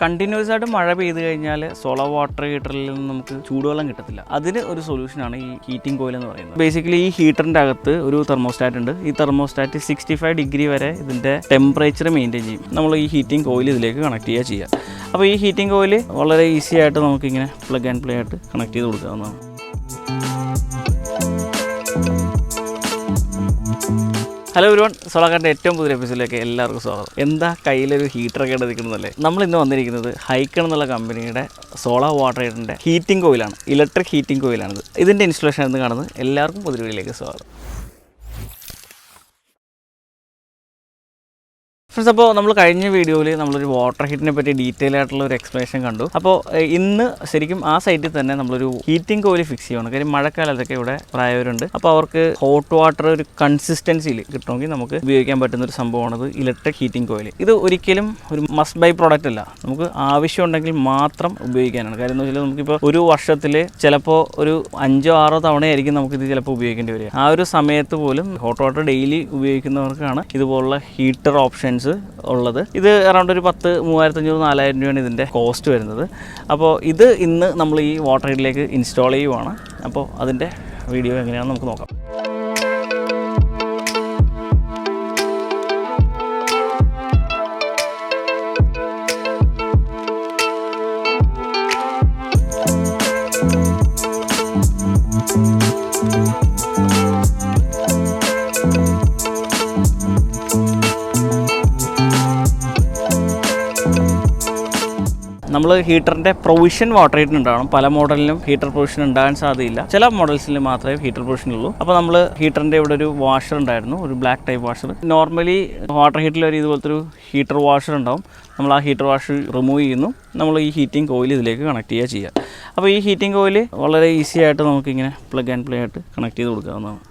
Continuous ആയിട്ട് മഴ പെയ്ത് കഴിഞ്ഞാൽ സോളാർ വാട്ടർ ഹീറ്ററിൽ നിന്ന് നമുക്ക് ചൂടുവെള്ളം കിട്ടത്തില്ല. അതിന് ഒരു സൊല്യൂഷനാണ് ഈ ഹീറ്റിംഗ് കോയിൽ എന്ന് പറയുന്നത്. ബേസിക്കലി ഈ ഹീറ്ററിൻ്റെ അകത്ത് ഒരു തെർമോസ്റ്റാറ്റ് ഉണ്ട്. ഈ തെർമോസ്റ്റാറ്റ് 65 ഡിഗ്രി വരെ ഇതിൻ്റെ ടെമ്പറേച്ചർ മെയിൻറ്റെയിൻ ചെയ്യും. നമ്മൾ ഈ ഹീറ്റിംഗ് കോയിൽ ഇതിലേക്ക് കണക്ട് ചെയ്യുക. അപ്പോൾ ഈ ഹീറ്റിംഗ് കോയിൽ വളരെ ഈസി ആയിട്ട് നമുക്കിങ്ങനെ പ്ലഗ് ആൻഡ് പ്ലേ ആയിട്ട് കണക്ട് ചെയ്ത് കൊടുക്കാവുന്നതാണ്. ഹലോ എവരിവൺ, സോളാറിൻ്റെ ഏറ്റവും പുതിയ എപ്പിസോഡിലേക്ക് എല്ലാവർക്കും സ്വാഗതം. എന്താ കയ്യിലൊരു ഹീറ്ററൊക്കെ എടുത്തിരിക്കുന്നതല്ലേ? നമ്മൾ ഇന്ന് വന്നിരിക്കുന്നത് ഹൈക്കൺ എന്നുള്ള കമ്പനിയുടെ സോളാർ വാട്ടർ ഹീറ്ററിൻ്റെ ഹീറ്റിംഗ് കോയിലാണ്. ഇലക്ട്രിക് ഹീറ്റിംഗ് കോയിലാണിത്. ഇതിൻ്റെ ഇൻസ്റ്റലേഷൻ എന്ന് കാണുന്നത്. എല്ലാവർക്കും പുതിയ വീഡിയോയിലേക്ക് സ്വാഗതം. ഫ്രണ്ട്സ്, അപ്പോൾ നമ്മൾ കഴിഞ്ഞ വീഡിയോയിൽ നമ്മളൊരു വാട്ടർ ഹീറ്റിനെ പറ്റി ഡീറ്റെയിൽ ആയിട്ടുള്ള ഒരു എക്സ്പ്ലനേഷൻ കണ്ടു. അപ്പോൾ ഇന്ന് ശരിക്കും ആ സൈറ്റിൽ തന്നെ നമ്മളൊരു ഹീറ്റിംഗ് കോയിൽ ഫിക്സ് ചെയ്യണം. കാര്യം മഴക്കാലത്തൊക്കെ ഇവിടെ പ്രായവരുണ്ട്. അപ്പോൾ അവർക്ക് ഹോട്ട് വാട്ടർ ഒരു കൺസിസ്റ്റൻസിയിൽ കിട്ടണമെങ്കിൽ നമുക്ക് ഉപയോഗിക്കാൻ പറ്റുന്ന ഒരു സംഭവമാണത് ഇലക്ട്രിക് ഹീറ്റിംഗ് കോയിൽ. ഇത് ഒരിക്കലും ഒരു മസ്റ്റ് ബൈ പ്രോഡക്റ്റ് അല്ല. നമുക്ക് ആവശ്യമുണ്ടെങ്കിൽ മാത്രം ഉപയോഗിക്കാനാണ്. കാര്യം എന്ന് വെച്ചാൽ നമുക്കിപ്പോൾ ഒരു വർഷത്തിൽ ചിലപ്പോൾ ഒരു 5-6 തവണയായിരിക്കും നമുക്കിത് ചിലപ്പോൾ ഉപയോഗിക്കേണ്ടി വരിക. ആ ഒരു സമയത്ത് പോലും ഹോട്ട് വാട്ടർ ഡെയിലി ഉപയോഗിക്കുന്നവർക്കാണ് ഇതുപോലുള്ള ഹീറ്റർ ഓപ്ഷൻസ് ഉള്ളത്. ഇത് അറൗണ്ട് ഒരു 3500-4000 രൂപയാണ് ഇതിൻ്റെ കോസ്റ്റ് വരുന്നത്. അപ്പോൾ ഇത് ഇന്ന് നമ്മൾ ഈ വാട്ടർ ഹീറ്ററിലേക്ക് ഇൻസ്റ്റാൾ ചെയ്യുവാണ്. അപ്പോൾ അതിൻ്റെ വീഡിയോ എങ്ങനെയാണെന്ന് നമുക്ക് നോക്കാം. നമ്മൾ ഹീറ്ററിൻ്റെ പ്രൊവിഷൻ വാട്ടർ ഹീറ്റർ ഉണ്ടാവണം. പല മോഡലിലും ഹീറ്റർ പ്രൊവിഷൻ ഉണ്ടാകാൻ സാധ്യതയില്ല. ചില മോഡൽസിൽ മാത്രമേ ഹീറ്റർ പ്രൊവിഷൻ ഉള്ളൂ. അപ്പോൾ നമ്മൾ ഹീറ്ററിൻ്റെ ഇവിടെ ഒരു വാഷർ ഉണ്ടായിരുന്നു, ഒരു black type washer. Normally water ഹീറ്ററിൽ ഒരു ഇതുപോലത്തെ ഒരു ഹീറ്റർ വാഷർ ഉണ്ടാവും. നമ്മൾ ആ ഹീറ്റർ വാഷർ റിമൂവ് ചെയ്യുന്നു. നമ്മൾ ഈ ഹീറ്റിംഗ് കോയിൽ ഇതിലേക്ക് കണക്ട് ചെയ്യുക. അപ്പോൾ ഈ ഹീറ്റിംഗ് കോയിൽ വളരെ ഈസി ആയിട്ട് നമുക്കിങ്ങനെ പ്ലഗ് ആൻഡ് പ്ലേ ആയിട്ട് കണക്ട് ചെയ്ത് കൊടുക്കാവുന്നതാണ്.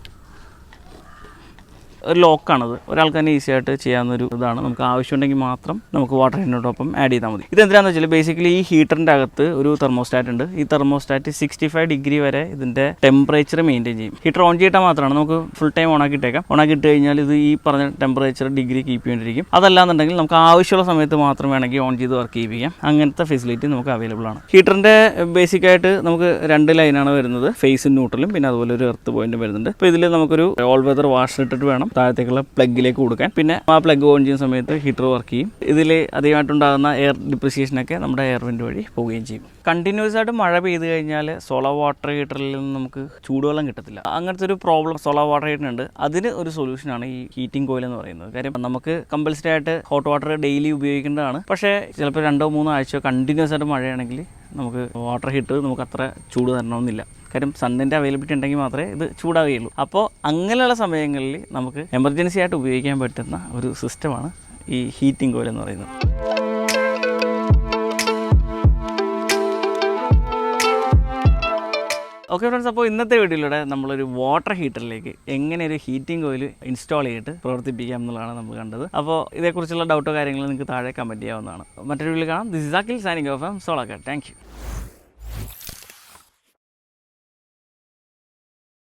ഒരു ലോക്കാണത്. ഒരാൾക്ക് തന്നെ ഈസി ആയിട്ട് ചെയ്യാവുന്നൊരു ഇതാണ്. നമുക്ക് ആവശ്യമുണ്ടെങ്കിൽ മാത്രം നമുക്ക് വാട്ടർ ഹീറ്ററിനോടൊപ്പം ആഡ് ചെയ്താൽ മതി. ഇതെന്തിനാണെന്ന് വെച്ചാൽ ബേസിക്കലി ഈ ഹീറ്ററിൻ്റെ അകത്ത് ഒരു തെർമോസ്റ്റാറ്റ് ഉണ്ട്. ഈ തെർമോസ്റ്റാറ്റ് 65 ഡിഗ്രി വരെ ഇതിൻ്റെ ടെമ്പറേച്ചർ മെയിൻറ്റെയിൻ ചെയ്യും. ഹീറ്റർ ഓൺ ചെയ്തിട്ടാൽ മാത്രമാണ് നമുക്ക് ഫുൾ ടൈം ഓണാക്കിയിട്ടേക്കാം. ഓണാക്കിയിട്ട് കഴിഞ്ഞാൽ ഇത് ഈ പറഞ്ഞ ടെമ്പറേച്ചർ ഡിഗ്രി കീപ്പ് ചെയ്യേണ്ടിയിരിക്കും. അതല്ലാന്നുണ്ടെങ്കിൽ നമുക്ക് ആവശ്യമുള്ള സമയത്ത് മാത്രം വേണമെങ്കിൽ ഓൺ ചെയ്ത് വർക്ക് ചെയ്യിപ്പിക്കാം. അങ്ങനത്തെ ഫെസിലിറ്റി നമുക്ക് അവൈലബിൾ ആണ്. ഹീറ്ററിൻ്റെ ബേസിക്കായിട്ട് നമുക്ക് 2 ലൈനാണ് വരുന്നത്, ഫേസും ന്യൂട്രലും, പിന്നെ അതുപോലെ ഒരു എർത്ത് പോയിന്റും വരുന്നുണ്ട്. അപ്പോൾ ഇതിൽ നമുക്കൊരു ഓൾ വെതർ വാഷർ ഇട്ടിട്ട് വേണം താഴത്തേക്കുള്ള പ്ലഗിലേക്ക് കൊടുക്കാൻ. പിന്നെ ആ പ്ലഗ് ഓൺ ചെയ്യുന്ന സമയത്ത് ഹീറ്റർ വർക്ക് ചെയ്യും. ഇതിൽ അധികമായിട്ടുണ്ടാകുന്ന എയർ ഡിപ്രിസിയേഷനൊക്കെ നമ്മുടെ എയർ വെന്റ് വഴി പോവുകയും ചെയ്യും. കണ്ടിന്യൂസ് ആയിട്ട് മഴ പെയ്ത് കഴിഞ്ഞാൽ സോളാർ വാട്ടർ ഹീറ്ററിൽ നിന്ന് നമുക്ക് ചൂടുവെള്ളം കിട്ടത്തില്ല. അങ്ങനത്തെ ഒരു പ്രോബ്ലം സോളാർ വാട്ടർ ഹീറ്ററിനുണ്ട്. അതിന് ഒരു സൊല്യൂഷനാണ് ഈ ഹീറ്റിംഗ് കോയിൽ എന്ന് പറയുന്നത്. കാര്യം നമുക്ക് കമ്പൽസറി ആയിട്ട് ഹോട്ട് വാട്ടർ ഡെയിലി ഉപയോഗിക്കേണ്ടതാണ്. പക്ഷേ ചിലപ്പോൾ 2-3 ആഴ്ച കണ്ടിന്യൂസ് ആയിട്ട് മഴയാണെങ്കിൽ നമുക്ക് വാട്ടർ ഹീറ്റർ നമുക്ക് അത്ര ചൂട് തരണമെന്നില്ല. കാര്യം സണ്ണിൻ്റെ അവൈലബിലിറ്റി ഉണ്ടെങ്കിൽ മാത്രമേ ഇത് ചൂടാവുകയുള്ളൂ. അപ്പോൾ അങ്ങനെയുള്ള സമയങ്ങളിൽ നമുക്ക് എമർജൻസി ആയിട്ട് ഉപയോഗിക്കാൻ പറ്റുന്ന ഒരു സിസ്റ്റമാണ് ഈ ഹീറ്റിംഗ് കോയിൽ എന്ന് പറയുന്നത്. ഓക്കെ ഫ്രണ്ട്സ്, അപ്പോൾ ഇന്നത്തെ വീഡിയോയിലൂടെ നമ്മളൊരു വാട്ടർ ഹീറ്ററിലേക്ക് എങ്ങനെ ഒരു ഹീറ്റിംഗ് കോയിൽ ഇൻസ്റ്റാൾ ചെയ്തിട്ട് പ്രവർത്തിപ്പിക്കാം എന്നുള്ളതാണ് നമ്മൾ കണ്ടത്. അപ്പോൾ ഇതേക്കുറിച്ചുള്ള ഡൗട്ടോ കാര്യങ്ങൾ നിങ്ങൾക്ക് താഴെ കമൻറ്റ് ചെയ്യാവുന്നതാണ്. മറ്റൊരു വീഡിയോയിൽ കാണാം. This is Akhil signing off from solar. Thank you.